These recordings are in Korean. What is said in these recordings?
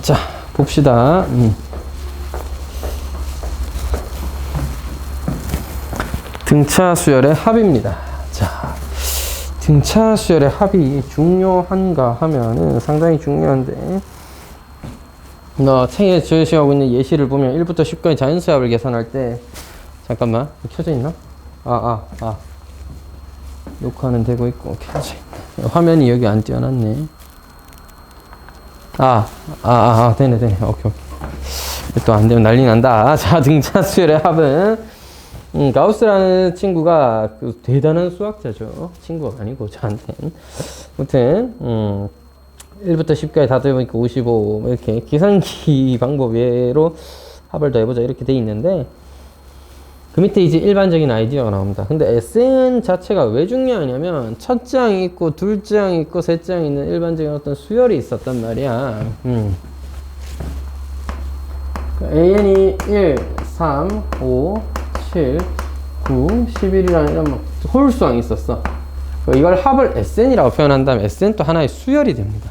자, 봅시다. 등차 수열의 합입니다. 자, 등차 수열의 합이 중요한가 하면은 상당히 중요한데, 너 책에 제시하고 있는 예시를 보면 1부터 10까지 자연수합을 계산할 때, 잠깐만, 켜져 있나? 녹화는 되고 있고, 켜져 있네. 화면이 여기 안 띄워놨네. 되네. 오케이. 또 안 되면 난리 난다. 자, 등차 수열의 합은, 가우스라는 친구가 그 대단한 수학자죠. 친구가 아니고 저한테는. 아무튼 1부터 10까지 다 더해보니까 55 이렇게 계산기 방법 외로 합을 더해보자 이렇게 돼 있는데, 그 밑에 이제 일반적인 아이디어가 나옵니다. 근데 SN 자체가 왜 중요하냐면 첫 장이 있고 둘 장이 있고 셋 장이 있는 일반적인 어떤 수열이 있었단 말이야. AN이 1, 3, 5, 7, 9, 11이라는 이런 막 홀수항이 있었어. 이걸 합을 SN이라고 표현한다면 SN 또 하나의 수열이 됩니다.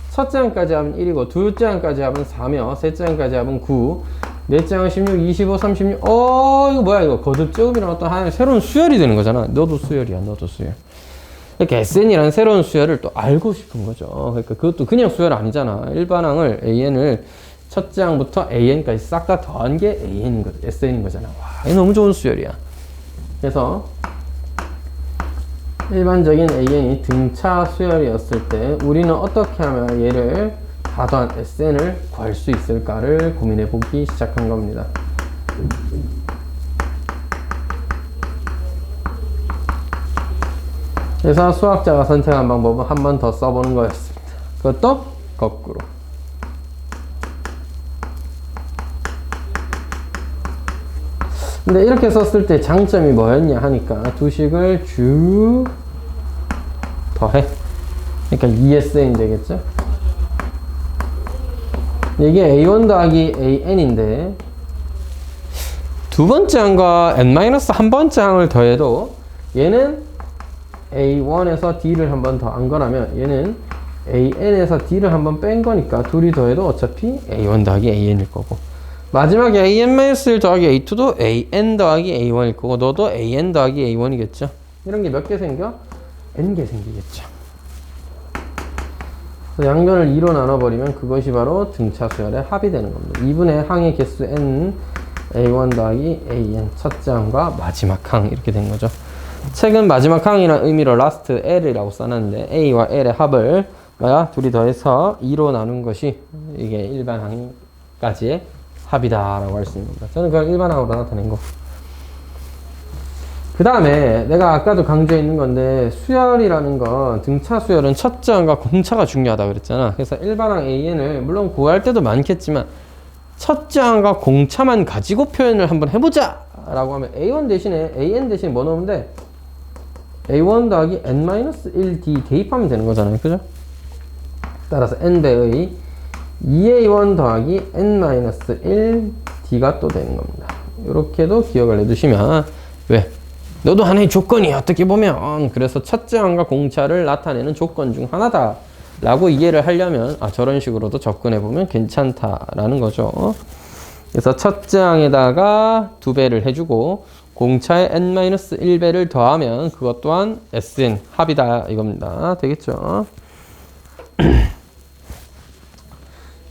첫 장까지 합은 1이고 둘 장까지 합은 4며 셋 장까지 합은 9, 넷 장은 16, 25, 36. 이거 뭐야 이거 거듭제곱이랑 어떤 하나의 새로운 수열이 되는 거잖아. 너도 수열이야, 너도 수열. 이렇게 SN이라는 새로운 수열을 또 알고 싶은 거죠. 그러니까 그것도 그냥 수열 아니잖아. 일반항을 AN을 첫 장부터 AN까지 싹 다 더한 게 AN인 거, SN인 거잖아. 와, 이거 너무 좋은 수열이야. 그래서 일반적인 AN이 등차 수열이었을 때 우리는 어떻게 하면 얘를 다 더한 SN을 구할 수 있을까를 고민해 보기 시작한 겁니다. 그래서 수학자가 선택한 방법은 한 번 더 써보는 거였습니다. 그것도 거꾸로. 근데 이렇게 썼을 때 장점이 뭐였냐 하니까 두 식을 쭉 더해. 그러니까 2SN 되겠죠? 이게 A1 더하기 AN인데 두 번째 항과 N-한 번째 항을 더해도 얘는 A1에서 D를 한 번 더 한 거라면 얘는 AN에서 D를 한 번 뺀 거니까 둘이 더해도 어차피 A1 더하기 AN일 거고, 마지막에 AN-1 더하기 A2도 AN 더하기 A1일 거고, 너도 AN 더하기 A1이겠죠. 이런 게 몇 개 생겨? N개 생기겠죠. 양변을 2로 나눠버리면 그것이 바로 등차 수열의 합이 되는 겁니다. 2분의 항의 개수 N, A1 더하기 AN, 첫째 항과 마지막 항 이렇게 된 거죠. 책은 마지막 항이라는 의미로 last L이라고 써놨는데 A와 L의 합을 둘이 더해서 2로 나눈 것이 이게 일반 항까지의 합이다 라고 할 수 있는 겁니다. 저는 그걸 일반항으로 나타낸 거. 그 다음에 내가 아까도 강조했는 건데, 수열이라는 건 등차 수열은 첫째 항과 공차가 중요하다 그랬잖아. 그래서 일반항 AN을 물론 구할 때도 많겠지만 첫째 항과 공차만 가지고 표현을 한번 해보자 라고 하면 A1 대신에 AN 대신에 뭐 넣으면 돼? A1 더하기 N-1D 대입하면 되는 거잖아요. 그죠? 따라서 N배의 2A1 더하기 N-1D가 또 되는 겁니다. 이렇게도 기억을 해두시면, 왜? 너도 하나의 조건이 어떻게 보면 그래서 첫째 항과 공차를 나타내는 조건 중 하나다 라고 이해를 하려면 저런 식으로도 접근해 보면 괜찮다라는 거죠. 그래서 첫째 항에다가 2배를 해주고 공차에 N-1배를 더하면 그것 또한 SN 합이다 이겁니다. 되겠죠?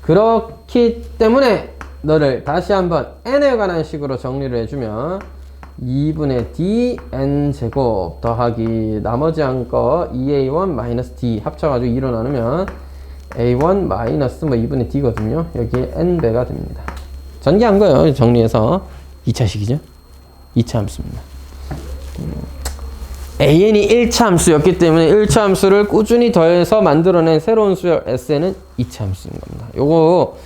그렇기 때문에 너를 다시 한번 N에 관한 식으로 정리를 해주면 2분의 D N제곱 더하기 나머지 한 거 2A1 마이너스 D 합쳐가지고 2로 나누면 A1 마이너스 2분의 D거든요. 여기에 N배가 됩니다. 전개한 거예요. 정리해서 2차식이죠. 2차 함수입니다. AN이 1차 함수였기 때문에 1차 함수를 꾸준히 더해서 만들어낸 새로운 수열 SN은 2차 함수인 겁니다. 요거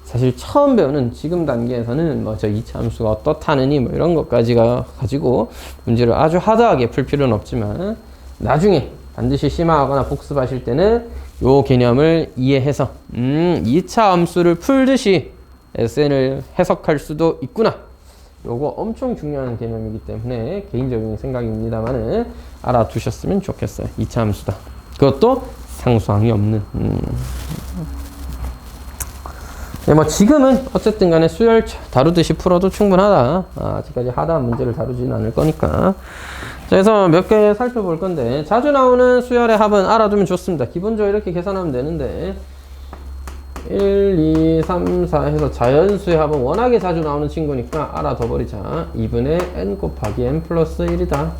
사실 처음 배우는 지금 단계에서는 저 2차 함수가 어떻다느니 이런 것까지가 가지고 문제를 아주 하드하게 풀 필요는 없지만 나중에 반드시 심화하거나 복습하실 때는 요 개념을 이해해서 2차 함수를 풀듯이 SN을 해석할 수도 있구나. 요거 엄청 중요한 개념이기 때문에 개인적인 생각입니다만은 알아두셨으면 좋겠어요. 2차 함수다. 그것도 상수항이 없는. 뭐 지금은 어쨌든 간에 수열 다루듯이 풀어도 충분하다. 아직까지 하다한 문제를 다루지는 않을 거니까. 자, 그래서 몇 개 살펴볼 건데, 자주 나오는 수열의 합은 알아두면 좋습니다. 기본적으로 이렇게 계산하면 되는데, 1, 2, 3, 4 해서 자연수의 합은 워낙에 자주 나오는 친구니까 알아둬버리자. 2분의 n 곱하기 n 플러스 1이다.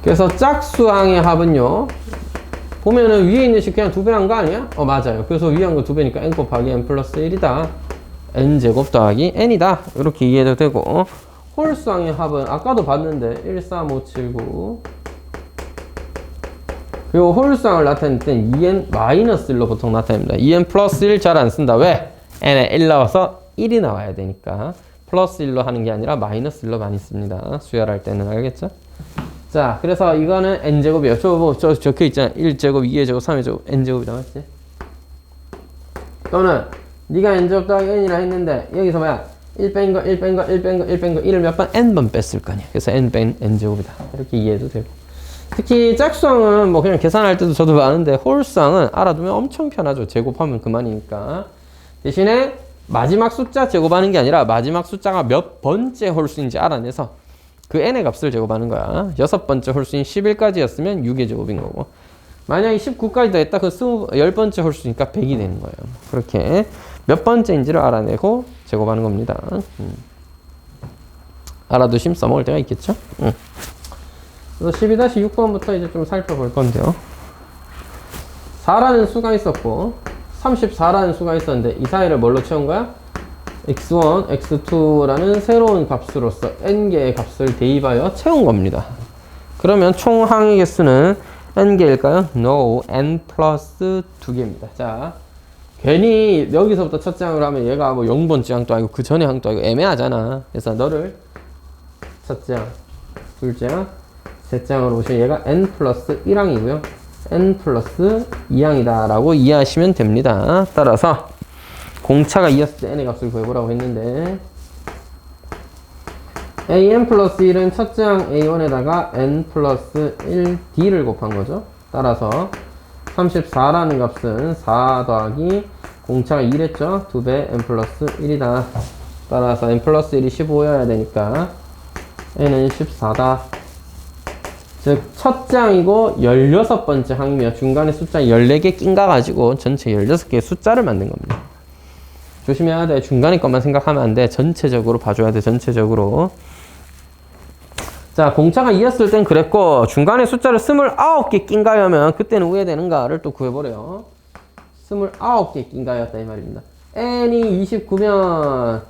그래서 짝수항의 합은요, 보면은 위에 있는 식 그냥 2배 한 거 아니야? 맞아요. 그래서 위에 한 거 2배니까 n 곱하기 n 플러스 1이다. n제곱 더하기 n이다. 이렇게 이해도 되고, 홀수항의 합은 아까도 봤는데 1, 3, 5, 7, 9. 그리고 홀수항을 나타낼 땐 2n-1로 보통 나타냅니다. 2n 플러스 1 잘 안 쓴다. 왜? n에 1 나와서 1이 나와야 되니까 플러스 1로 하는 게 아니라 마이너스 1로 많이 씁니다. 수열할 때는. 알겠죠? 자, 그래서 이거는 n제곱이에요. 저 적혀있잖아. 1제곱, 2제곱, 3제곱, n제곱이 나왔지? 또는 네가 n제곱 더하기 n이라 했는데 여기서 뭐야? 1 뺀 거, 1 뺀 거, 1 뺀 거, 1 뺀 거, 1을 몇 번? n번 뺐을 거 아니야. 그래서 n 뺀 n제곱이다. 이렇게 이해해도 되고. 특히 짝수항은 뭐 그냥 계산할 때도 저도 아는데 홀수항은 알아두면 엄청 편하죠. 제곱하면 그만이니까. 대신에 마지막 숫자 제곱하는 게 아니라 마지막 숫자가 몇 번째 홀수인지 알아내서 그 n의 값을 제곱하는 거야. 6번째 홀수인 11까지였으면 6의 제곱인 거고, 만약에 19까지 더 했다, 그 10번째 홀수니까 100이 되는 거예요. 그렇게 몇 번째인지를 알아내고 제곱하는 겁니다. 알아두시면 써먹을 때가 있겠죠? 그래서 12-6번부터 이제 좀 살펴볼 건데요. 4라는 수가 있었고 34라는 수가 있었는데 이 사이를 뭘로 채운 거야? x1, x2라는 새로운 값으로서 n개의 값을 대입하여 채운 겁니다. 그러면 총 항의 개수는 n개일까요? No, n 플러스 2개입니다. 자, 괜히 여기서부터 첫째 항으로 하면 얘가 뭐 0번째 항도 아니고 그 전에 항도 아니고 애매하잖아. 그래서 너를 첫째 항, 둘째 항, 셋째 항으로 보시면 얘가 n 플러스 1항이고요. n 플러스 2항이다 라고 이해하시면 됩니다. 따라서 공차가 2였을 때 n의 값을 구해보라고 했는데 an 플러스 1은 첫째 항 a1에다가 n 플러스 1d를 곱한 거죠. 따라서 34라는 값은 4 더하기 공차가 2랬죠. 2배 n 플러스 1이다. 따라서 n 플러스 1이 15여야 되니까 n은 14다. 즉 첫째 항이고 16번째 항이며 중간에 숫자 14개 낀가 가지고 전체 16개의 숫자를 만든 겁니다. 조심해야 돼. 중간에 것만 생각하면 안 돼. 전체적으로 봐줘야 돼. 전체적으로. 자, 공차가 2였을 땐 그랬고 중간에 숫자를 29개 낀가 하면 그때는 왜 되는가를 또 구해보래요. 29개 낀가 였다 이 말입니다. n이 29면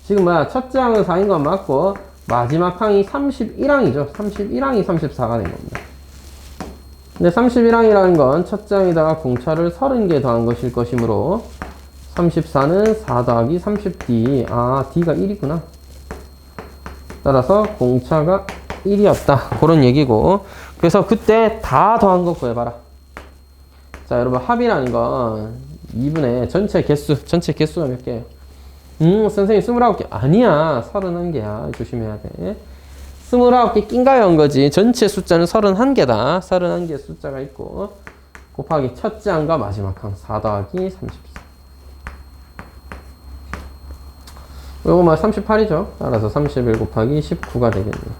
지금 뭐야? 첫째 항은 4인 건 맞고 마지막 항이 31항이죠. 31항이 34가 된 겁니다. 근데 31항이라는 건 첫째 항에다가 공차를 30개 더한 것일 것이므로 34는 4 더하기 30d. d가 1이구나. 따라서 공차가 1이었다. 그런 얘기고. 그래서 그때 다 더한 거 구해봐라. 자, 여러분 합이라는 건 2분의 전체 개수가 몇 개예요? 선생님 29개. 아니야. 31개야. 조심해야 돼. 29개 낀가요? 한 거지. 전체 숫자는 31개다. 31개 숫자가 있고 곱하기 첫째 항과 마지막 항 4 더하기 34. 요거 뭐 38이죠. 따라서 31 곱하기 19가 되겠네요.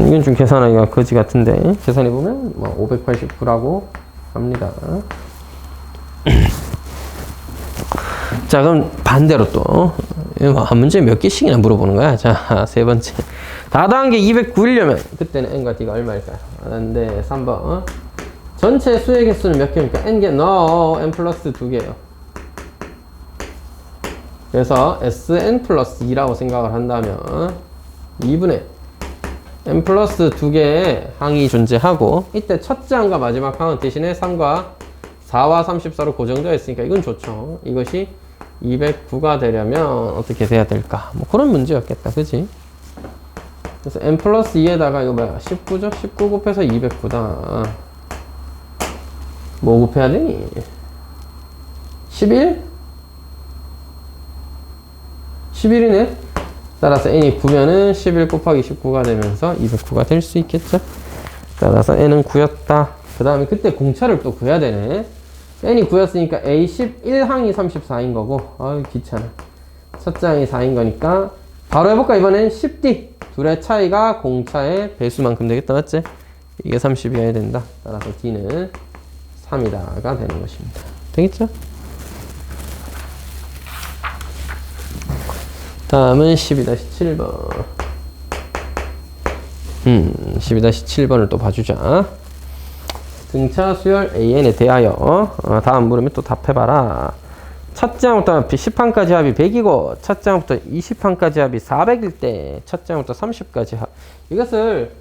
이건 좀 계산하기가 거지 같은데 계산해보면 뭐 589라고 합니다. 자, 그럼 반대로 또 한 문제 몇 개씩이나 물어보는 거야. 자, 세 번째. 다 더한 게 209이려면 그때는 n과 d가 얼마일까요? 네, 3번. 전체 수의 개수는 몇 개입니까? n개. No, n 플러스 2개예요. 그래서 sn 플러스 2라고 생각을 한다면 2분의 n 플러스 2개의 항이 존재하고 이때 첫째 항과 마지막 항은 대신에 3과 4와 34로 고정되어 있으니까 이건 좋죠. 이것이 209가 되려면 어떻게 돼야 될까? 뭐 그런 문제였겠다. 그치? 그래서 n 플러스 2에다가 이거 뭐야? 19죠? 19 곱해서 209다. 뭐 곱해야 되니? 11? 11이네? 따라서 n이 9면은 11 곱하기 19가 되면서 209가 될 수 있겠죠? 따라서 n은 9였다. 그 다음에 그때 공차를 또 구해야 되네. n이 9였으니까 a 11항이 34인 거고, 아유 귀찮아. 첫째 항이 4인 거니까 바로 해볼까? 이번엔 10D 둘의 차이가 공차의 배수만큼 되겠다. 맞지? 이게 30이어야 된다. 따라서 D는 3이다가 되는 것입니다. 되겠죠? 다음은 12-7번. 12-7번을 또 봐주자. 등차 수열 AN에 대하여 다음 물으면 또 답해봐라. 첫째 항부터 10항까지 합이 100이고 첫째 항부터 20항까지 합이 400일 때 첫째 항부터 30까지 합, 이것을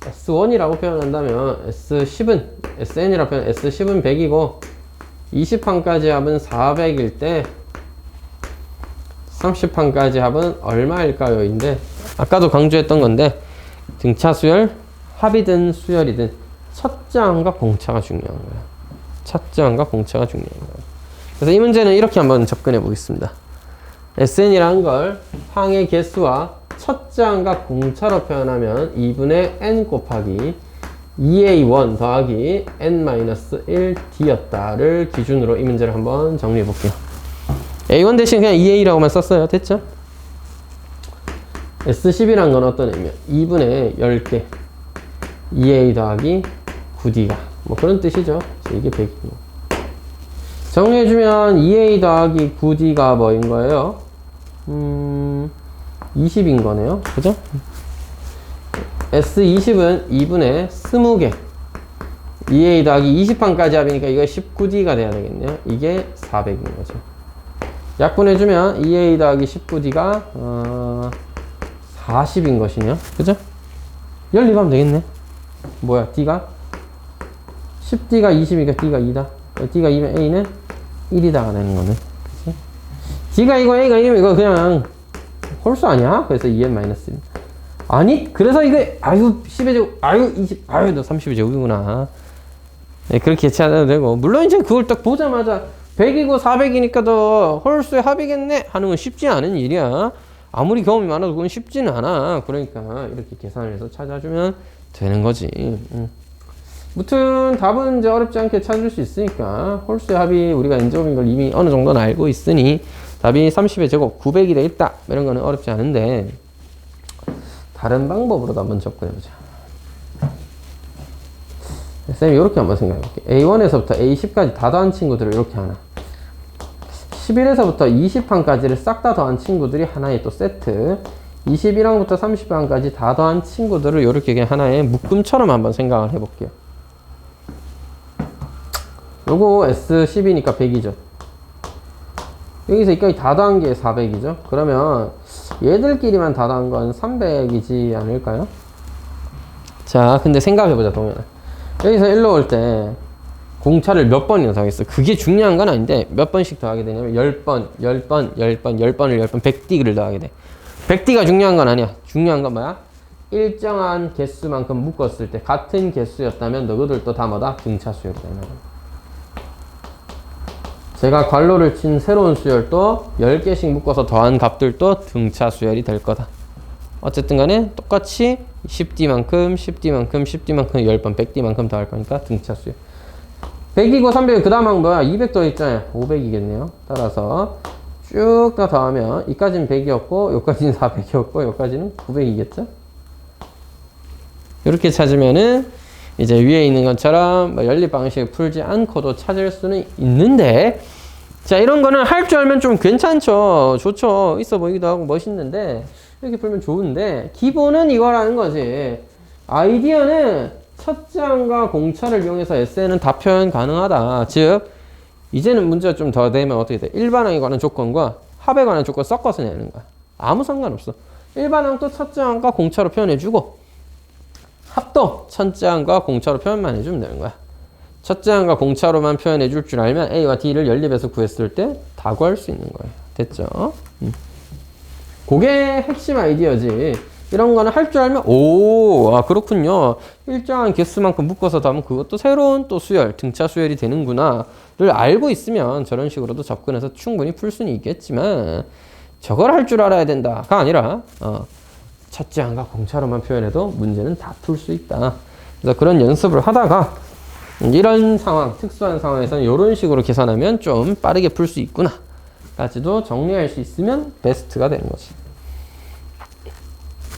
S1이라고 표현한다면 S10은 SN이라고 표현, S10은 100이고 20항까지 합은 400일 때 30항까지 합은 얼마일까요? 인데 아까도 강조했던 건데 등차 수열, 합이든 수열이든 첫째 항과 공차가 중요한 거야. 첫째 항과 공차가 중요한 거야. 그래서 이 문제는 이렇게 한번 접근해 보겠습니다. SN이라는 걸 항의 개수와 첫째 항과 공차로 표현하면 2분의 n 곱하기 2a1 더하기 n-1d였다를 기준으로 이 문제를 한번 정리해 볼게요. a1 대신 그냥 2a라고만 썼어요. 됐죠? S10이란 건 어떤 의미야? 2분의 10개 2a 더하기 9d가 뭐 그런 뜻이죠. 이게 100이고 정리해주면 2a 더하기 9d가 뭐인 거예요? 20인 거네요. 그죠? S20은 2분의 20개 2a 더하기 20항까지 합이니까 이거 19d가 돼야 되겠네요. 이게 400인 거죠. 약분해주면 2a 더하기 19d가 40인 것이네요. 그죠? 연립하면 되겠네. 뭐야? d가 10d가 20이니까 d가 2다. d가 2면 a는 1이다가 되는 거네. 그치? d가 이거 a가 1이면 이거 그냥 홀수 아니야? 그래서 2n-1입니다. 아니? 그래서 이거 아유 10의 제곱 아유 20 아유 너 30의 제곱이구나. 네, 그렇게 예측해도 되고 물론 이제 그걸 딱 보자마자 100이고 400이니까 더 홀수의 합이겠네 하는 건 쉽지 않은 일이야. 아무리 경험이 많아도 그건 쉽지는 않아. 그러니까 이렇게 계산을 해서 찾아주면 되는 거지. 무튼 답은 이제 어렵지 않게 찾을 수 있으니까 홀수의 합이 우리가 n제곱인 걸 이미 어느 정도는 알고 있으니 답이 30의 제곱 900이 되겠다 이런 거는 어렵지 않은데 다른 방법으로도 한번 접근해보자. 쌤이 이렇게 한번 생각해볼게. A1에서부터 A10까지 다 더한 친구들을 이렇게 하나 11에서부터 20항까지를 싹 다 더한 친구들이 하나의 또 세트 21항부터 30항까지 다 더한 친구들을 이렇게 그냥 하나의 묶음처럼 한번 생각을 해볼게요. 요거 S10이니까 100이죠. 여기서 여기까지 다 더한 게 400이죠. 그러면 얘들끼리만 다 더한 건 300이지 않을까요? 자, 근데 생각해보자, 동현아. 여기서 1로 올 때 공차를 몇 번이나 더하겠어? 그게 중요한 건 아닌데 몇 번씩 더하게 되냐면 10번, 10번, 10번, 10번을 10번 100D를 더하게 돼. 100D가 중요한 건 아니야. 중요한 건 뭐야? 일정한 개수만큼 묶었을 때 같은 개수였다면 너희들도 다 뭐다? 등차 수열이다. 제가 괄호를 친 새로운 수열도 10개씩 묶어서 더한 값들도 등차 수열이 될 거다. 어쨌든 간에 똑같이 10D만큼, 10D만큼, 10D만큼 10번, 100D만큼 더할 거니까 등차 수열. 100이고 300은 그 다음 항 뭐야? 200 더했잖아요. 500이겠네요. 따라서 쭉 다 더하면 이까지는 100이었고 여기까지는 400이었고 여기까지는 900이겠죠? 이렇게 찾으면은 이제 위에 있는 것처럼 연립 방식을 풀지 않고도 찾을 수는 있는데 자 이런 거는 할 줄 알면 좀 괜찮죠. 좋죠. 있어 보이기도 하고 멋있는데 이렇게 풀면 좋은데 기본은 이거라는 거지. 아이디어는 첫째 항과 공차를 이용해서 SN은 다 표현 가능하다. 즉 이제는 문제가 좀 더 되면 어떻게 돼? 일반항에 관한 조건과 합에 관한 조건 섞어서 내는 거야. 아무 상관없어. 일반항도 첫째 항과 공차로 표현해주고 합도 첫째 항과 공차로 표현만 해주면 되는 거야. 첫째 항과 공차로만 표현해 줄 줄 알면 A와 D를 연립해서 구했을 때 다 구할 수 있는 거예요. 됐죠? 그게 핵심 아이디어지. 이런 거는 할 줄 알면 아 그렇군요. 일정한 개수만큼 묶어서 더하면 그것도 새로운 또 수열, 등차 수열이 되는구나 를 알고 있으면 저런 식으로도 접근해서 충분히 풀 수는 있겠지만 저걸 할 줄 알아야 된다가 아니라 첫째 항과 공차로만 표현해도 문제는 다 풀 수 있다. 그래서 그런 연습을 하다가 이런 상황, 특수한 상황에서는 이런 식으로 계산하면 좀 빠르게 풀 수 있구나 까지도 정리할 수 있으면 베스트가 되는 거지.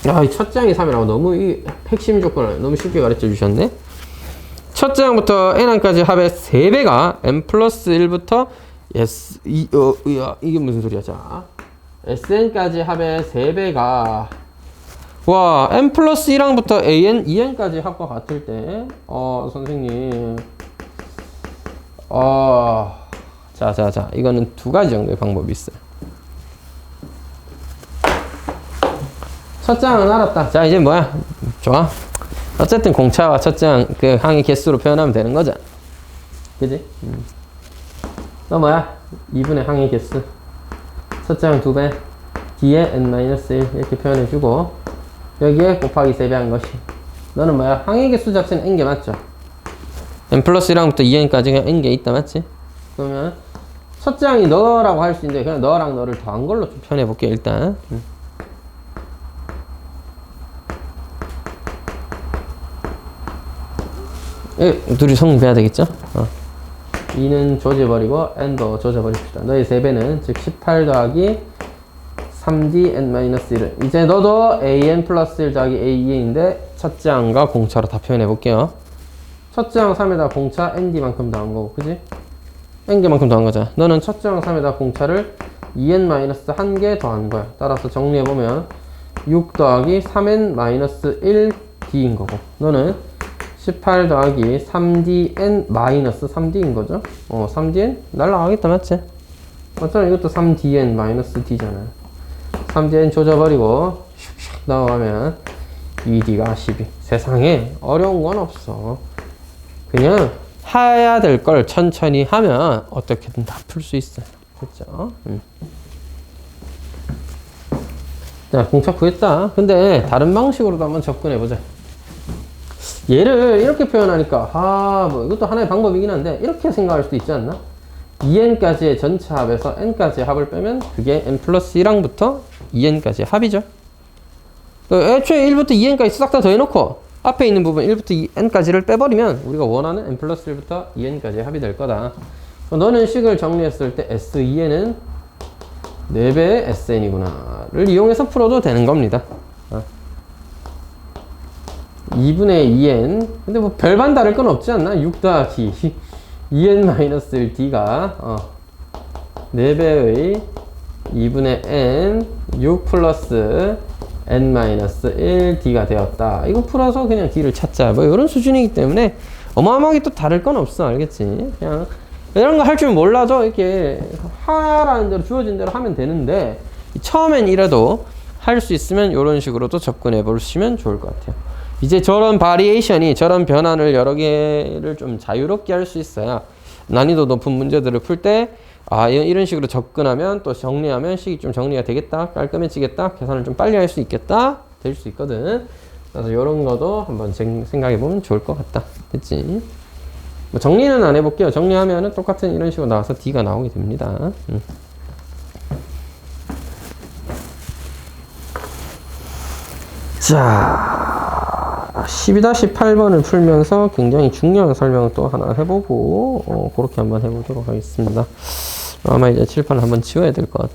야, 이 첫 장이 3이라고 너무 이 핵심 조건을 너무 쉽게 가르쳐 주셨네. 첫 장부터 n까지 합의 3배가 n 플러스 1부터 이게 무슨 소리야. 자, sn까지 합의 3배가 와 n 플러스 1항부터 an, 2n까지 합과 같을 때 선생님 자 이거는 두 가지 정도의 방법이 있어요. 첫 장은 알았다. 자, 이제 뭐야? 좋아. 어쨌든 공차와 첫 장 그 항의 개수로 표현하면 되는 거잖아. 그지? 너 뭐야? 2분의 항의 개수. 첫 장 2배. 뒤에 n-1 이렇게 표현해주고 여기에 곱하기 3배 한 것이. 너는 뭐야? 항의 개수 자체는 n개 맞죠? n 플러스 1항부터 2n까지 그냥 n개 있다 맞지? 그러면 첫 장이 너라고 할 수 있는데 그냥 너랑 너를 더한 걸로 좀 표현해볼게 일단. 둘이 성분 배야 되겠죠? 2는 조져버리고 n도 조져버립시다. 너의 3배는 즉 18 더하기 3d n-1을 이제 너도 an 플러스 1 더하기 a2n인데 첫 장과 공차로 다 표현해 볼게요. 첫 장 3에다 공차 nd만큼 더한 거고 그지? n개만큼 더한 거잖아. 너는 첫 장 3에다 공차를 2n-1개 더한 거야. 따라서 정리해보면 6 더하기 3n-1d인 거고 너는 18 더하기 3dn 마이너스 3d인 거죠. 3dn 날라가겠다 맞지? 맞잖아. 이것도 3dn 마이너스 d잖아요. 3dn 조져버리고 슉슉 나오면 2d가 12. 세상에 어려운 건 없어. 그냥 해야 될 걸 천천히 하면 어떻게든 다 풀 수 있어요. 그렇죠? 자, 공차 구했다. 근데 다른 방식으로도 한번 접근해보자. 얘를 이렇게 표현하니까 뭐 이것도 하나의 방법이긴 한데 이렇게 생각할 수도 있지 않나? 2n까지의 전체 합에서 n까지의 합을 빼면 그게 n 플러스 1항부터 2n까지의 합이죠. 애초에 1부터 2n까지 싹 다 더해놓고 앞에 있는 부분 1부터 2n까지를 빼버리면 우리가 원하는 n 플러스 1부터 2n까지의 합이 될 거다. 너는 식을 정리했을 때 S2n은 4배의 SN이구나를 이용해서 풀어도 되는 겁니다. 2분의 2n 근데 뭐 별반 다를 건 없지 않나? 6 더하기 2n-1d가 4배의 2분의 n 6 플러스 n-1d가 되었다. 이거 풀어서 그냥 d를 찾자. 뭐 이런 수준이기 때문에 어마어마하게 또 다를 건 없어. 알겠지? 그냥 이런 거 할 줄 몰라도 이렇게 하라는 대로 주어진 대로 하면 되는데 처음엔 이라도 할 수 있으면 이런 식으로도 접근해 보시면 좋을 것 같아요. 이제 저런 바리에이션이 저런 변환을 여러 개를 좀 자유롭게 할 수 있어야 난이도 높은 문제들을 풀 때 이런 식으로 접근하면 또 정리하면 식이 좀 정리가 되겠다, 깔끔해지겠다, 계산을 좀 빨리 할 수 있겠다, 될 수 있거든. 그래서 이런 거도 한번 생각해 보면 좋을 것 같다. 됐지? 뭐 정리는 안 해볼게요. 정리하면은 똑같은 이런 식으로 나와서 D가 나오게 됩니다. 자, 12-8번을 풀면서 굉장히 중요한 설명을 또 하나 해보고 그렇게 한번 해보도록 하겠습니다. 아마 이제 칠판을 한번 치워야 될 것 같아.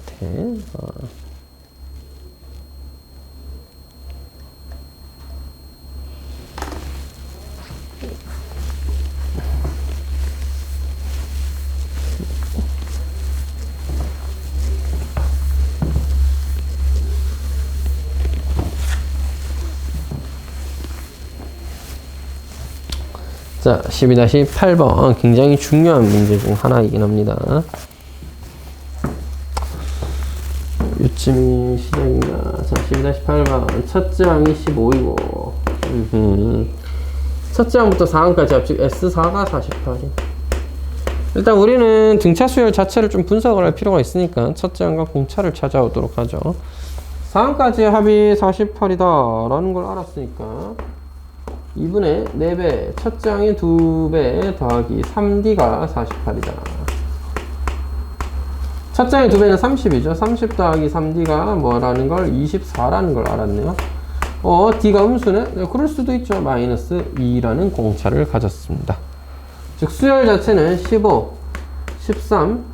자, 12-8번 굉장히 중요한 문제 중 하나이긴 합니다. 요쯤이 시작인가? 자, 12-8번 첫 장이 15이고 첫 장부터 4항까지 합치고 S4가 48이. 일단 우리는 등차 수열 자체를 좀 분석을 할 필요가 있으니까 첫 장과 공차를 찾아오도록 하죠. 4항까지 합이 48이다 라는 걸 알았으니까 2분의 4배, 첫 장이 2배 더하기 3D가 48이다. 첫 장의 2배는 30이죠. 30 더하기 3D가 뭐라는 걸 24라는 걸 알았네요. D가 음수네? 네, 그럴 수도 있죠. 마이너스 2라는 공차를 가졌습니다. 즉 수열 자체는 15, 13,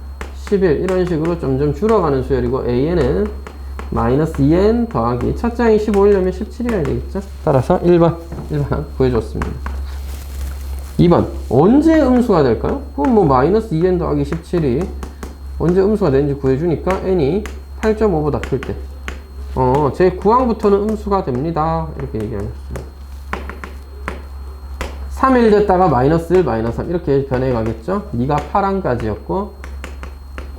11 이런 식으로 점점 줄어가는 수열이고 AN은 마이너스 2n 더하기 첫 장이 15이려면 17이어야 되겠죠? 따라서 1번 구해줬습니다. 2번 언제 음수가 될까요? 그럼 뭐 마이너스 2n 더하기 17이 언제 음수가 되는지 구해주니까 n이 8.5보다 클 때 제 구항부터는 음수가 됩니다. 이렇게 얘기하겠습니다. 3, 1 됐다가 마이너스 1, 마이너스 3 이렇게 변해가겠죠? 네가 8항까지였고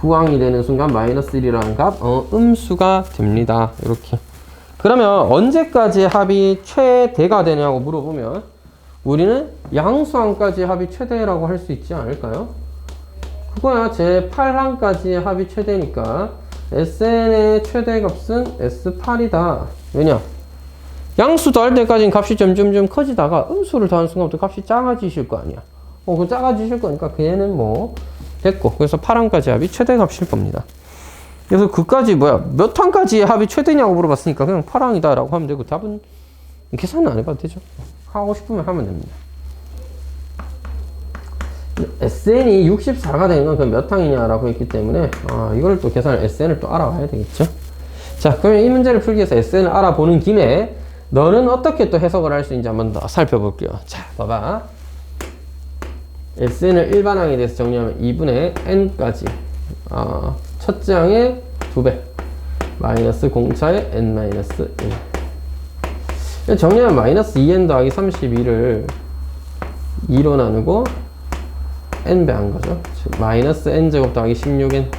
9항이 되는 순간 마이너스 1이라는 값 음수가 됩니다. 이렇게. 그러면 언제까지 합이 최대가 되냐고 물어보면 우리는 양수항까지 합이 최대라고 할 수 있지 않을까요? 그거야 제 8항까지의 합이 최대니까 SN의 최대값은 S8이다. 왜냐? 양수 더할 때까지는 값이 점점 커지다가 음수를 더하는 순간부터 값이 작아지실 거 아니야. 그 작아지실 거니까 그 얘는 뭐 됐고 그래서 8항까지 합이 최대값일 겁니다. 그래서 그까지 몇 항까지의 합이 최대냐고 물어봤으니까 그냥 8항이다 라고 하면 되고 답은 계산은 안 해봐도 되죠. 하고 싶으면 하면 됩니다. SN이 64가 되는 건 그 몇 항이냐라고 했기 때문에 이걸 또 계산을 SN을 또 알아와야 되겠죠. 자, 그러면 이 문제를 풀기 위해서 SN을 알아보는 김에 너는 어떻게 또 해석을 할 수 있는지 한번 더 살펴볼게요. 자, 봐봐. SN을 일반항에 대해서 정리하면 2분의 n까지 첫째 항의 2배 마이너스 공차의 n-1 정리하면 마이너스 2n 더하기 32를 2로 나누고 n배 한 거죠. 즉 마이너스 n제곱 더하기 16n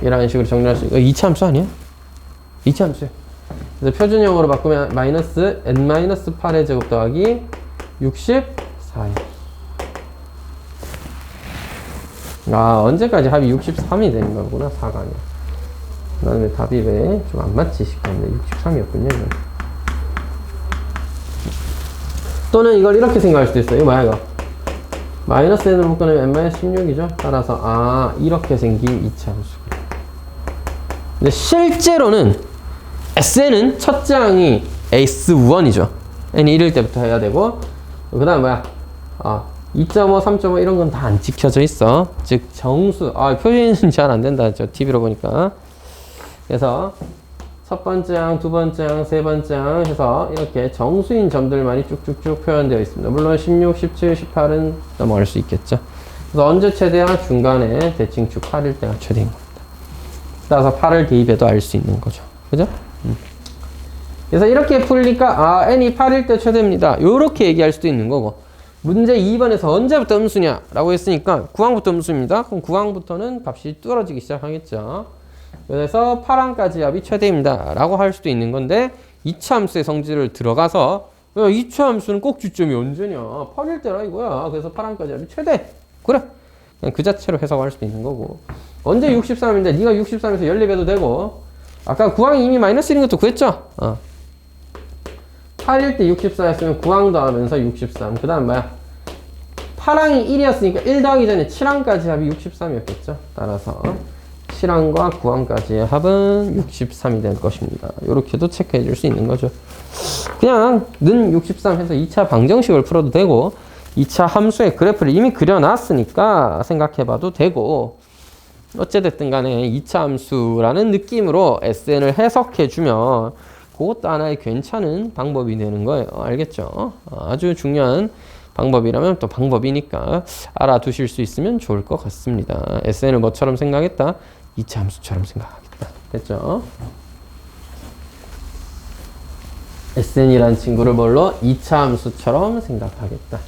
이라는 식으로 정리할 수 있고 2차 함수 아니야? 2차 함수야. 그래서 표준형으로 바꾸면 마이너스 n-8의 제곱 더하기 64요. 언제까지 합이 63이 되는 거구나. 4가 아니야. 그 다음에 답이 왜 좀 안 맞지 싶었는데 63이었군요. 이건. 또는 이걸 이렇게 생각할 수도 있어요. 이거 뭐야 이거? 마이너스 n으로 묶어내면 n-16이죠. 따라서 이렇게 생긴 2차 함수. 근데 실제로는 SN은 첫째 항이 S1이죠. n이 1일 때부터 해야 되고 그 다음 뭐야? 2.5, 3.5 이런 건 다 안 찍혀져 있어. 즉 정수. 표현은 잘 안 된다. 저 TV로 보니까. 그래서 첫 번째 항, 두 번째 항, 세 번째 항 해서 이렇게 정수인 점들만이 쭉쭉쭉 표현되어 있습니다. 물론 16, 17, 18은 넘어갈 수 있겠죠. 그래서 언제 최대야? 중간에 대칭축 8일 때가 최대인 겁니다. 따라서 8을 대입해도 알 수 있는 거죠. 그죠? 그래서 이렇게 풀니까 n이 8일 때 최대입니다. 요렇게 얘기할 수도 있는 거고 문제 2번에서 언제부터 음수냐 라고 했으니까 9항부터 음수입니다. 그럼 9항부터는 값이 뚫어지기 시작하겠죠. 그래서 8항까지 합이 최대입니다 라고 할 수도 있는 건데 2차 함수의 성질을 들어가서 2차 함수는 꼭 주점이 언제냐 8일 때라 이거야. 그래서 8항까지 합이 최대. 그래 그냥 그 자체로 해석할 수도 있는 거고 언제 63인데 네가 63에서 14배도 되고 아까 9항이 이미 마이너스 1인 것도 구했죠. 8일 때 64였으면 9항 더하면서 63. 그 다음 뭐야? 8항이 1이었으니까 1 더하기 전에 7항까지 합이 63이었겠죠. 따라서 7항과 9항까지의 합은 63이 될 것입니다. 이렇게도 체크해 줄 수 있는 거죠. 그냥 는 63 해서 2차 방정식을 풀어도 되고 2차 함수의 그래프를 이미 그려놨으니까 생각해 봐도 되고 어찌됐든 간에 2차 함수라는 느낌으로 SN을 해석해 주면 그것도 하나의 괜찮은 방법이 되는 거예요. 알겠죠? 아주 중요한 방법이라면 또 방법이니까 알아두실 수 있으면 좋을 것 같습니다. SN을 뭐처럼 생각했다? 2차 함수처럼 생각하겠다. 됐죠? SN이란 친구를 뭘로? 2차 함수처럼 생각하겠다.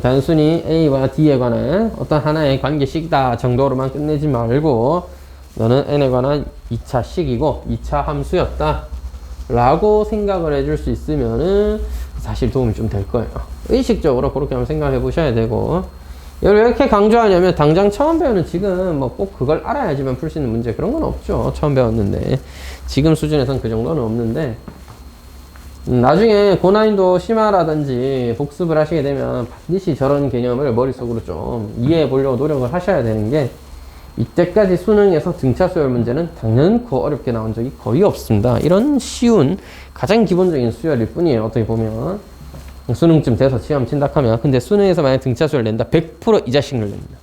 단순히 A와 D에 관한 어떤 하나의 관계식이다 정도로만 끝내지 말고 너는 N에 관한 2차 식이고 2차 함수였다 라고 생각을 해줄 수 있으면은 사실 도움이 좀 될 거예요. 의식적으로 그렇게 한번 생각해 보셔야 되고 이걸 왜 이렇게 강조하냐면 당장 처음 배우는 지금 뭐 꼭 그걸 알아야지만 풀 수 있는 문제 그런 건 없죠. 처음 배웠는데 지금 수준에선 그 정도는 없는데 나중에 고난이도 심화라든지 복습을 하시게 되면 반드시 저런 개념을 머릿속으로 좀 이해해 보려고 노력을 하셔야 되는 게 이때까지 수능에서 등차 수열 문제는 당연코 어렵게 나온 적이 거의 없습니다. 이런 쉬운 가장 기본적인 수열일 뿐이에요. 어떻게 보면 수능쯤 돼서 시험 친다 하면. 근데 수능에서 만약 등차수를 낸다. 100% 이 자식을 냅니다.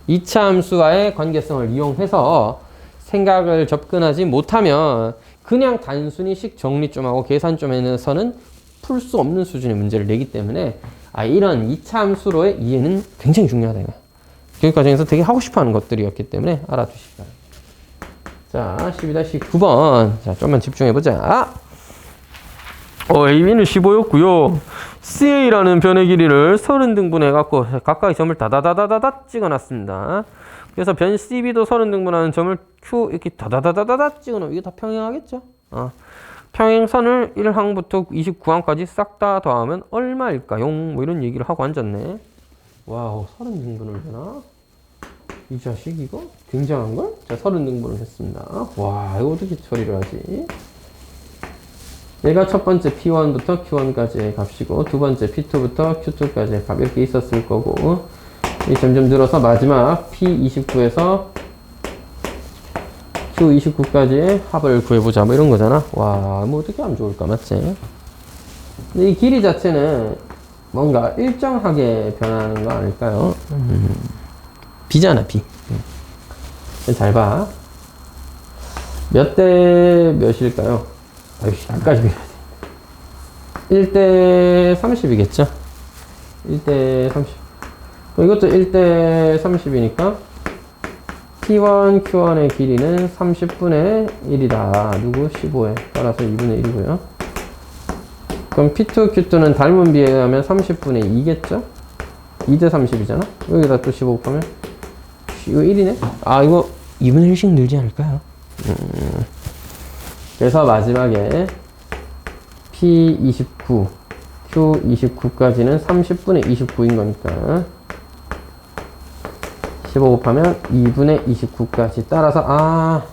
2차 함수와의 관계성을 이용해서 생각을 접근하지 못하면 그냥 단순히 식 정리 좀 하고 계산 좀 해서는 풀 수 없는 수준의 문제를 내기 때문에 이런 2차 함수로의 이해는 굉장히 중요하다. 교육 과정에서 되게 하고 싶어 하는 것들이었기 때문에 알아두시기 바랍니다. 자, 12-9번. 자, 좀만 집중해보자. AB는 15였고요. CA라는 변의 길이를 30등분해 갖고 가까이 점을 다다다다다 찍어놨습니다. 그래서 변 CB도 30등분하는 점을 Q 이렇게 다다다다다 찍어놓으면 이게 다 평행하겠죠? 평행선을 1항부터 29항까지 싹 다 더하면 얼마일까요? 뭐 이런 얘기를 하고 앉았네. 와우, 30등분을 되나? 이 자식 이거? 굉장한걸? 자, 30등분을 했습니다. 와, 이거 어떻게 처리를 하지? 얘가 첫 번째 P1부터 Q1까지의 값이고 두 번째 P2부터 Q2까지의 값 이렇게 있었을 거고 이 점점 늘어서 마지막 P29에서 Q29까지의 합을 구해보자 뭐 이런 거잖아. 와, 뭐 어떻게 하면 좋을까, 맞지? 근데 이 길이 자체는 뭔가 일정하게 변하는 거 아닐까요? B잖아, B. 잘 봐. 몇 대 몇일까요? 아이씨, 끝까지 그려야 돼. 1대 30이겠죠? 1대 30. 이것도 1대 30이니까 P1, Q1의 길이는 30분의 1이다. 누구? 15에. 따라서 2분의 1이고요. 그럼 P2, Q2는 닮은 비에 의하면 30분의 2겠죠? 2대 30이잖아? 여기다 또 15 곱하면 이거 1이네? 이거 2분의 1씩 늘지 않을까요? 그래서 마지막에 P29, Q29까지는 30분의 29인 거니까 15 곱하면 2분의 29까지. 따라서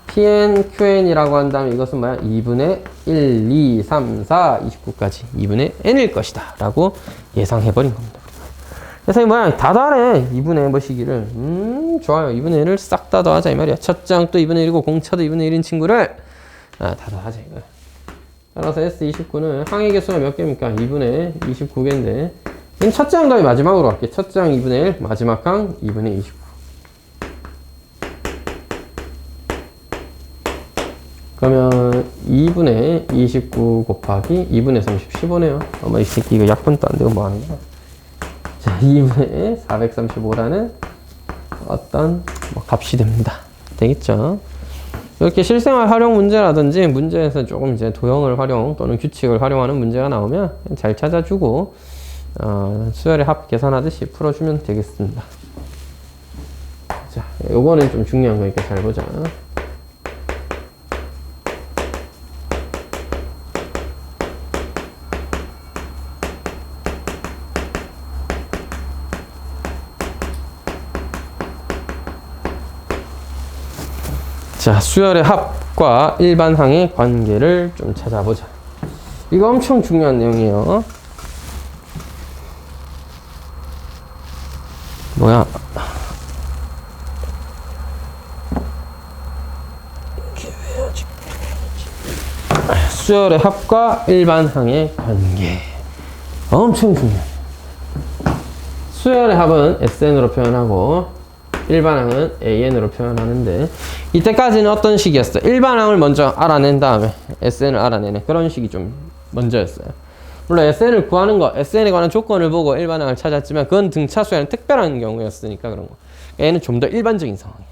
PN, QN이라고 한다면 이것은 뭐야? 2분의 1, 2, 3, 4, 29까지 2분의 N일 것이다 라고 예상해버린 겁니다. 그래서 이 뭐야? 다 다래. 2분의 뭐 시기를. 좋아요. 2분의 1을 싹 다 더하자 이 말이야. 첫 장도 2분의 1이고 공차도 2분의 1인 친구를 다 더하자 이거야. 따라서 S29는 항의 개수가 몇 개입니까? 2분의 29개인데 그럼 첫 장 다음에 마지막으로 갈게. 첫 장 2분의 1, 마지막 항 2분의 29. 그러면 2분의 29 곱하기 2분의 30, 15네요. 이 새끼 이거 약분도 안 되고 뭐 하는 거야? 자, 2분의 435라는 어떤 값이 됩니다. 되겠죠? 이렇게 실생활 활용 문제라든지 문제에서 조금 이제 도형을 활용 또는 규칙을 활용하는 문제가 나오면 잘 찾아주고 수열의 합 계산하듯이 풀어주면 되겠습니다. 자, 요거는 좀 중요한 거니까 잘 보자. 자, 수열의 합과 일반항의 관계를 좀 찾아보자. 이거 엄청 중요한 내용이에요. 뭐야? 수열의 합과 일반항의 관계. 엄청 중요해. 수열의 합은 SN으로 표현하고 일반항은 AN으로 표현하는데 이때까지는 어떤 식이었어? 일반항을 먼저 알아낸 다음에 SN을 알아내는 그런 식이 좀 먼저였어요. 물론 SN을 구하는 거, SN에 관한 조건을 보고 일반항을 찾았지만 그건 등차수에는 특별한 경우였으니까 그런 거. 얘는 좀 더 일반적인 상황이야.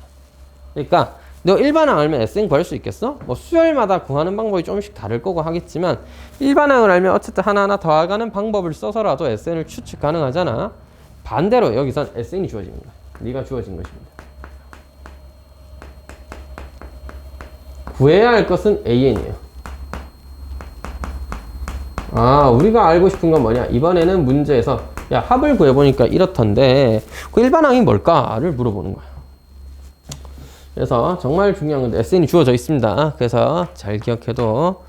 그러니까 너 일반항 알면 SN 구할 수 있겠어? 뭐 수열마다 구하는 방법이 조금씩 다를 거고 하겠지만 일반항을 알면 어쨌든 하나하나 더해가는 방법을 써서라도 SN을 추측 가능하잖아. 반대로 여기선 SN이 주어지는 거야. 네가 주어진 것입니다. 구해야 할 것은 AN이에요. 우리가 알고 싶은 건 뭐냐? 이번에는 문제에서 야, 합을 구해보니까 이렇던데 그 일반항이 뭘까를 물어보는 거야. 그래서 정말 중요한 건데 SN이 주어져 있습니다. 그래서 잘 기억해도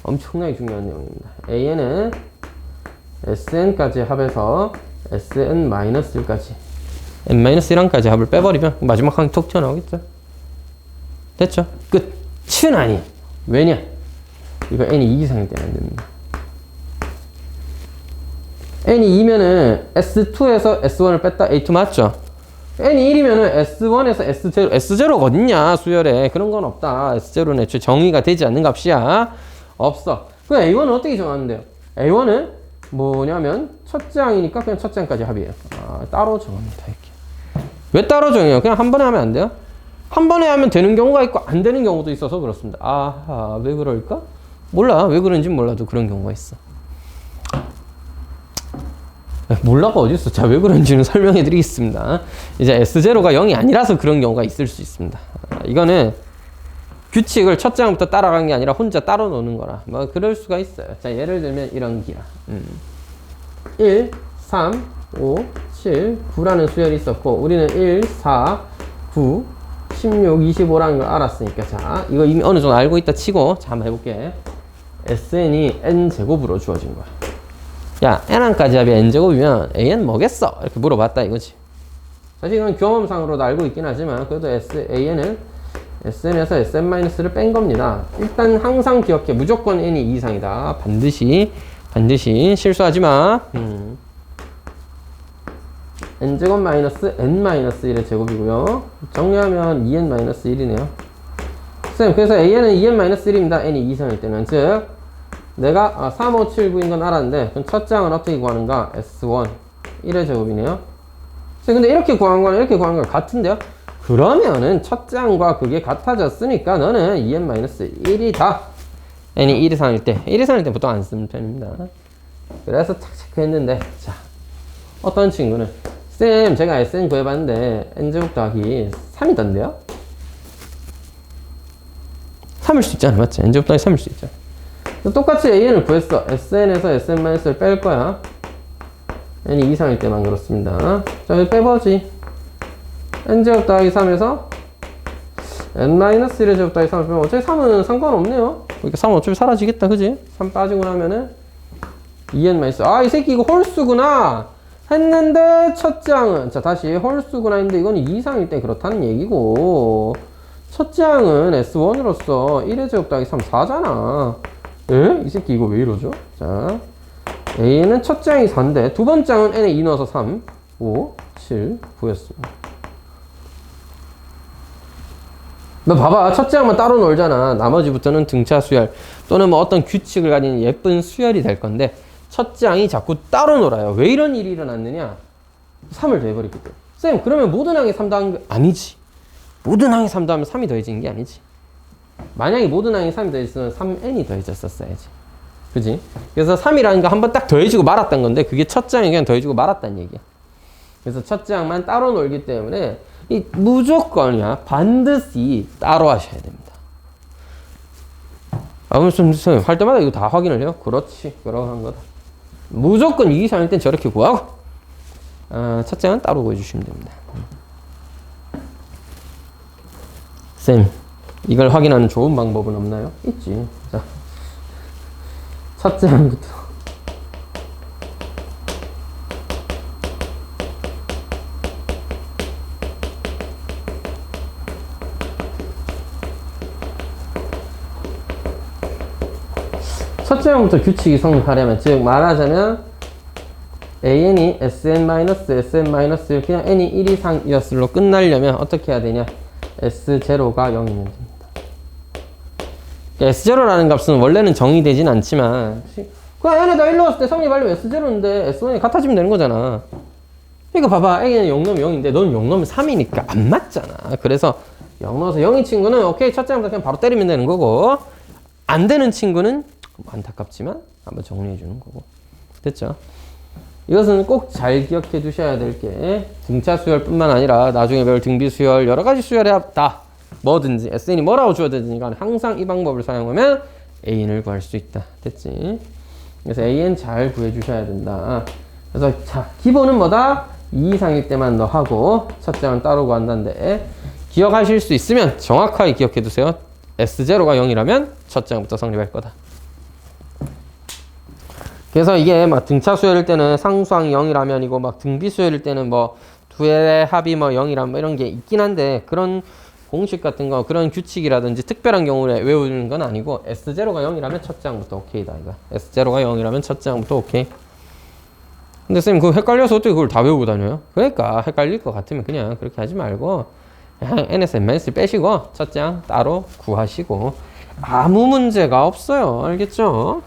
엄청나게 중요한 내용입니다. AN은 SN까지 합해서 SN-1까지 N-1항까지 합을 빼버리면 마지막 항이 톡 튀어나오겠죠? 됐죠? 끝은 아니에요. 왜냐? 이거 N이 2 이상일 때는 안 됩니다. n이 2면은 S2에서 S1을 뺐다. A2 맞죠? n이 1이면은 S1에서 S0, S0가 어딨냐, 수열에. 그런 건 없다. S0는 애초에 정의가 되지 않는 값이야. 없어. 그럼 A1은 어떻게 정하는데요? A1은 뭐냐면, 첫째 항이니까 그냥 첫째 항까지 합이에요. 따로 정합니다. 이렇게. 왜 따로 정해요? 그냥 한 번에 하면 안 돼요? 한 번에 하면 되는 경우가 있고, 안 되는 경우도 있어서 그렇습니다. 아하, 왜 그럴까? 몰라. 왜 그런지 몰라도 그런 경우가 있어. 몰라가 어딨어. 자, 왜 그런지는 설명해 드리겠습니다. 이제 S0가 0이 아니라서 그런 경우가 있을 수 있습니다. 이거는 규칙을 첫째 항부터 따라간 게 아니라 혼자 따로 노는 거라. 뭐, 그럴 수가 있어요. 자, 예를 들면 이런 기라. 1, 3, 5, 7, 9라는 수열이 있었고, 우리는 1, 4, 9, 16, 25라는 걸 알았으니까. 자, 이거 이미 어느 정도 알고 있다 치고, 자, 한번 해볼게. SN이 N제곱으로 주어진 거야. 야, N항까지 합이 N제곱이면 AN 뭐겠어? 이렇게 물어봤다 이거지. 사실 이건 경험상으로도 알고 있긴 하지만, 그래도 AN은 SN에서 SN-를 뺀 겁니다. 일단 항상 기억해. 무조건 N이 2 이상이다. 반드시 실수하지 마. N제곱 마이너스 N-1의 제곱이고요. 정리하면 2N-1이네요. 쌤, 그래서 AN은 2N-1입니다. N이 2 이상일 때는. 즉, 내가 3, 5, 7, 9인 건 알았는데, 그럼 첫째 항은 어떻게 구하는가? S1, 1의 제곱이네요. 쌤, 근데 이렇게 구한 거랑 이렇게 구한 거랑 같은데요? 그러면은 첫째 항과 그게 같아졌으니까 너는 2N-1이다. N이 1 이상일 때. 1 이상일 때 보통 안 쓰는 편입니다. 그래서 착 체크했는데, 자, 어떤 친구는 쌤, 제가 SN 구해봤는데 N제곱 더하기 3이던데요? 3일 수 있잖아, 맞지? N제곱 더하기 3일 수 있죠. 똑같이 AN을 구했어. SN에서 SN-를 뺄 거야. N이 2 이상일 때만 그렇습니다. 자, 여기 빼보지. N제곱 더하기 3에서 N-1의 제곱 더하기 3을 빼면 어차피 3은 상관없네요. 그러니까 3은 어차피 사라지겠다, 그지? 3 빠지고 나면은 2N-, 이 새끼 이거 홀수구나 했는데 첫째 항은, 자, 다시 홀수구나 했는데 이건 2 이상일 때 그렇다는 얘기고, 첫째 항은 S1으로서 1의 제곱 더하기 3 4잖아. 에? 이 새끼 이거 왜 이러죠? 자, A는 첫째 항이 4인데 두 번째 항은 N에 2 넣어서 3, 5, 7, 9였습니다. 너 봐봐. 첫째 항만 따로 놀잖아. 나머지부터는 등차 수열 또는 뭐 어떤 규칙을 가진 예쁜 수열이 될 건데, 첫째 항이 자꾸 따로 놀아요. 왜 이런 일이 일어났느냐? 3을 더해버리기 때문에. 쌤, 그러면 모든 항에 3 더한 게 아니지. 모든 항에 3 더하면 3이 더해진 게 아니지. 만약에 모든 항에 3이 더해졌으면 3n이 더해졌었어야지. 그지? 그래서 3이라는 거 한번 딱 더해지고 말았던 건데, 그게 첫째 항에 그냥 더해지고 말았다는 얘기야. 그래서 첫째 항만 따로 놀기 때문에 이 무조건이야. 반드시 따로 하셔야 됩니다. 무슨 할 때마다 이거 다 확인을 해요? 그렇지. 그러한 거다. 무조건 2 이상일 땐 저렇게 구하고, 첫째 항은 따로 구해주시면 됩니다. 쌤, 이걸 확인하는 좋은 방법은 없나요? 있지. 자, 첫째 항부터. 첫째 항부터 규칙이 성립하려면, 즉 말하자면 AN이 SN-SN- 그냥 N이 1 이상이었을로 끝나려면 어떻게 해야 되냐? S0가 0이면 됩니다. S0라는 값은 원래는 정의되진 않지만, 그냥 N에다 1 넣었을 때 성립하려면 S0인데 S1이 같아지면 되는 거잖아. 그러니까 봐봐. N은 0 넣으면 0인데 너는 0 넣으면 3이니까 안 맞잖아. 그래서 0 넣어서 0인 친구는 오케이, 첫째 항부터 그냥 바로 때리면 되는 거고, 안 되는 친구는 안타깝지만 한번 정리해 주는 거고. 됐죠? 이것은 꼭 잘 기억해 두셔야 될 게, 등차 수열뿐만 아니라 나중에 배울 등비 수열, 여러 가지 수열에 다 뭐든지 SN이 뭐라고 주어지든 간에 항상 이 방법을 사용하면 AN을 구할 수 있다. 됐지? 그래서 AN 잘 구해 주셔야 된다. 그래서 자, 기본은 뭐다? 2 이상일 때만 너 하고 첫째 항은 따로 구한다는데, 기억하실 수 있으면 정확하게 기억해 두세요. S0가 0이라면 첫째 항부터 성립할 거다. 그래서 이게 막 등차 수열일 때는 상수항이 0이라면이고, 막 등비 수열일 때는 뭐 두의 합이 뭐 0이라면 뭐 이런 게 있긴 한데, 그런 공식 같은 거, 그런 규칙이라든지 특별한 경우에 외우는 건 아니고, S0가 0이라면 첫째 항부터 오케이다, 이거. S0가 0이라면 첫째 항부터 오케이. 근데 쌤 그거 헷갈려서 어떻게 그걸 다 외우고 다녀요? 그러니까 헷갈릴 것 같으면 그냥 그렇게 하지 말고 그냥 n에서 n-1 빼시고 첫 장 따로 구하시고 아무 문제가 없어요. 알겠죠?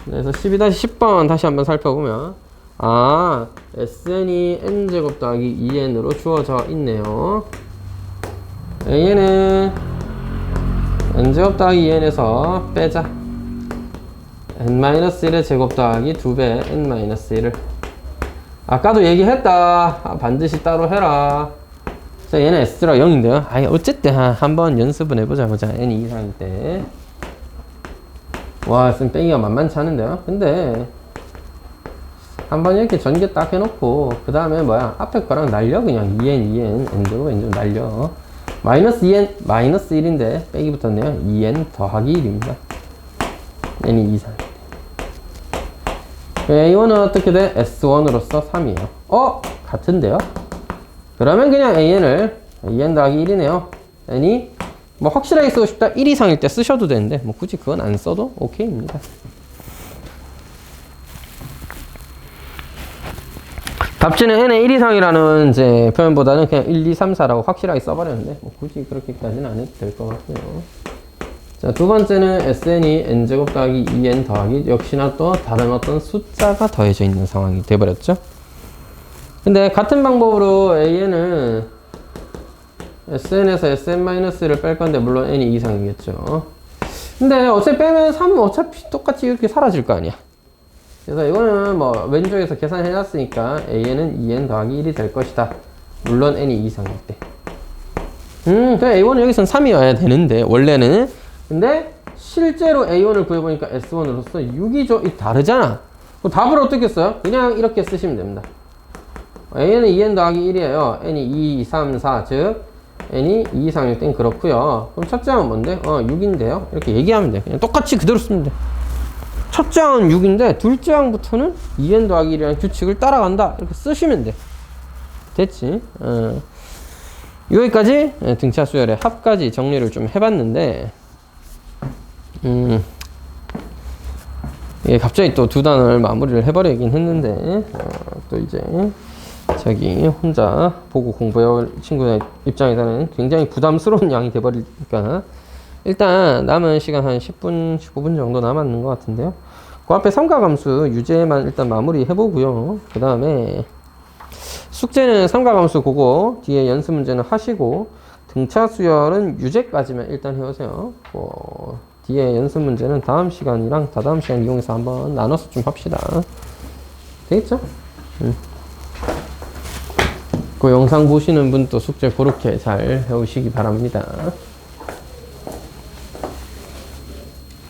그래서 12-10번 다시 한번 살펴보면 SN이 n제곱 더하기 2n으로 주어져 있네요. AN은 n제곱 더하기 2n에서 빼자. n-1의 제곱 더하기 2배 n-1을 아까도 얘기했다. 반드시 따로 해라. 자, 얘는 s가 0인데요. 어쨌든 한번 연습은 해보자. n이 이상일 때. 와, 쌤 빼기가 만만치 않은데요. 근데 한번 이렇게 전개 딱 해놓고 그 다음에 앞에 거랑 날려. 그냥 2n n제곱 n 좀 날려. 마이너스 2n 마이너스 1인데 빼기 붙었네요. 2n 더하기 1입니다. n이 이상일 때. A1은 어떻게 돼? S1으로서 3이에요. 같은데요? 그러면 그냥 AN을 AN 더하기 1이네요. n이 확실하게 쓰고 싶다 1 이상일 때 쓰셔도 되는데 굳이 그건 안 써도 오케이입니다. 답지는 n의 1 이상이라는 이제 표현보다는 그냥 1, 2, 3, 4라고 확실하게 써버렸는데 굳이 그렇게까지는 안 해도 될 것 같고요. 자, 두 번째는 SN이 n제곱 더하기 2n 더하기 역시나 또 다른 어떤 숫자가 더해져 있는 상황이 돼버렸죠. 근데 같은 방법으로 AN은 SN에서 SN-를 뺄 건데 물론 n이 이상이겠죠. 근데 어차피 빼면 3은 어차피 똑같이 이렇게 사라질 거 아니야. 그래서 이거는 왼쪽에서 계산해놨으니까 AN은 2n 더하기 1이 될 것이다. 물론 n이 이상일 때. 그래 A1은 여기선 3이어야 되는데 원래는. 근데 실제로 A1을 구해보니까 S1으로서 6이죠. 이 다르잖아. 그럼 답을 어떻게 써요? 그냥 이렇게 쓰시면 됩니다. A는 2n 더하기 1이에요. n이 2, 3, 4. 즉 n이 2 이상일 땐 그렇고요. 그럼 첫 장은 뭔데? 6인데요. 이렇게 얘기하면 돼. 그냥 똑같이 그대로 쓰면 돼. 첫 장은 6인데 둘 장부터는 2n 더하기 1이라는 규칙을 따라간다. 이렇게 쓰시면 돼. 됐지? 여기까지 등차 수열의 합까지 정리를 좀 해봤는데 예, 갑자기 또 두 단을 마무리를 해버리긴 했는데 또 이제 저기 혼자 보고 공부해올 친구의 입장에서는 굉장히 부담스러운 양이 돼버리니까 일단 남은 시간 한 10분, 15분 정도 남았는 것 같은데요. 그 앞에 삼각함수 유제만 일단 마무리 해보고요. 그 다음에 숙제는 삼각함수 그거 뒤에 연습 문제는 하시고 등차 수열은 유제까지만 일단 해오세요. 뒤에 연습 문제는 다음 시간이랑 다다음 시간 이용해서 한번 나눠서 좀 합시다. 되겠죠? 그 영상 보시는 분도 숙제 그렇게 잘 해오시기 바랍니다.